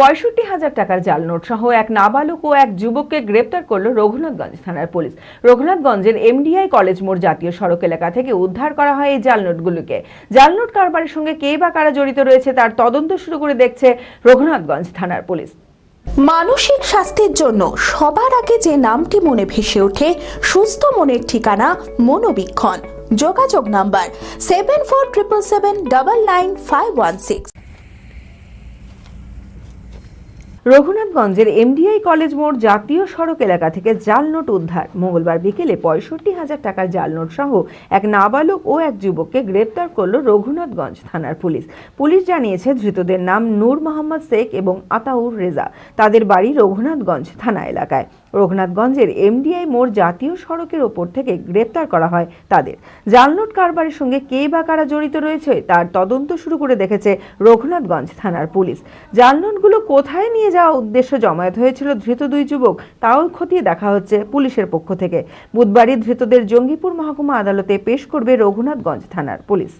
৬৫,০০০ টাকার জাল নোট সহ এক নাবালক ও এক যুবককে গ্রেপ্তার করল রঘুনাথগঞ্জ থানার পুলিশ। রঘুনাথগঞ্জের এমডিআই কলেজ মোড় জাতীয় সড়ক এলাকা থেকে উদ্ধার করা হয় এই জাল নোটগুলোকে। জাল নোট কারবারের সঙ্গে কে বা কারা জড়িত রয়েছে তার তদন্ত শুরু করে দেখছে রঘুনাথগঞ্জ থানার পুলিশ। মানসিক স্বাস্থ্যের জন্য সবার আগে যে নামটি মনে ভেসে ওঠে, সুস্থ মনের ঠিকানা মনোবীক্ষণ। যোগাযোগ নাম্বার 7477799516। রঘুনাথগঞ্জের এমডিআই কলেজ মোড় জাতীয় সড়ক এলাকা থেকে জাল নোট উদ্ধার। মঙ্গলবার বিকেলে ৬৫,০০০ টাকার জাল নোট সহ এক নাবালক ও এক যুবককে গ্রেপ্তার করল রঘুনাথগঞ্জ থানার পুলিশ। পুলিশ জানিয়েছে ধৃতদের নাম নূর মোহাম্মদ শেখ এবং আতাউর রেজা। তাদের বাড়ি রঘুনাথগঞ্জ থানা এলাকায়। রঘুনাথগঞ্জের এমডিআই মোড় জাতীয় সড়কের ওপর থেকে গ্রেপ্তার করা হয় তাদের। জাল নোট কারবারের সঙ্গে কে বা কারা জড়িত রয়েছে তার তদন্ত শুরু করে দেখেছে রঘুনাথগঞ্জ থানার পুলিশ। জাল নোটগুলো কোথায় নিয়ে যাওয়া উদ্দেশ্য জমায়েত হয়েছিল ধৃত দুই যুবক তাও খতিয়ে দেখা হচ্ছে পুলিশের পক্ষ থেকে। বুধবারই ধৃতদের জঙ্গিপুর মহকুমা আদালতে পেশ করবে রঘুনাথগঞ্জ থানার police.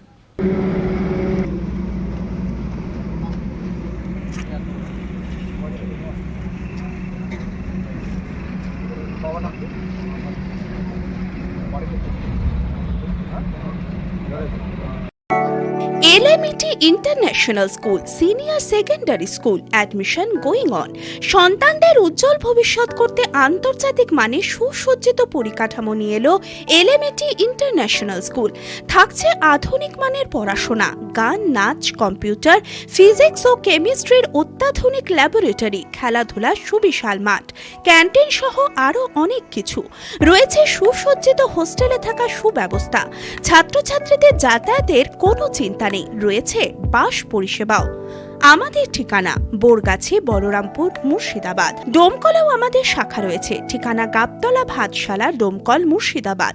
LMET International School Senior Secondary School admission going on। সন্তানদের উজ্জ্বল ভবিষ্যৎ করতে আন্তর্জাতিক মানের সুসজ্জিত পরিকাঠামো নিয়ে এলো LMET International School। থাকছে আধুনিক মানের পড়াশোনা, গান, নাচ, কম্পিউটার, ফিজিক্স ও কেমিস্ট্রির অত্যাধুনিক ল্যাবরেটরি, খেলাধুলার সুবিশাল মাঠ, ক্যান্টিন সহ আরও অনেক কিছু। রয়েছে সুসজ্জিত হোস্টেলে থাকার সুব্যবস্থা। ছাত্রছাত্রীদের যাতায়াতের কোনো চিন্তা নেই, রয়েছে বাস পরিষেবাও। আমাদের ঠিকানা বোরগাছি, বলরামপুর, মুর্শিদাবাদ। ডোমকলেও আমাদের শাখা রয়েছে। ঠিকানা গাবতলা, ভাতশালা, ডোমকল, মুর্শিদাবাদ।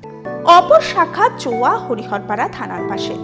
অপর শাখা চোয়া, হরিহরপাড়া থানার পাশে।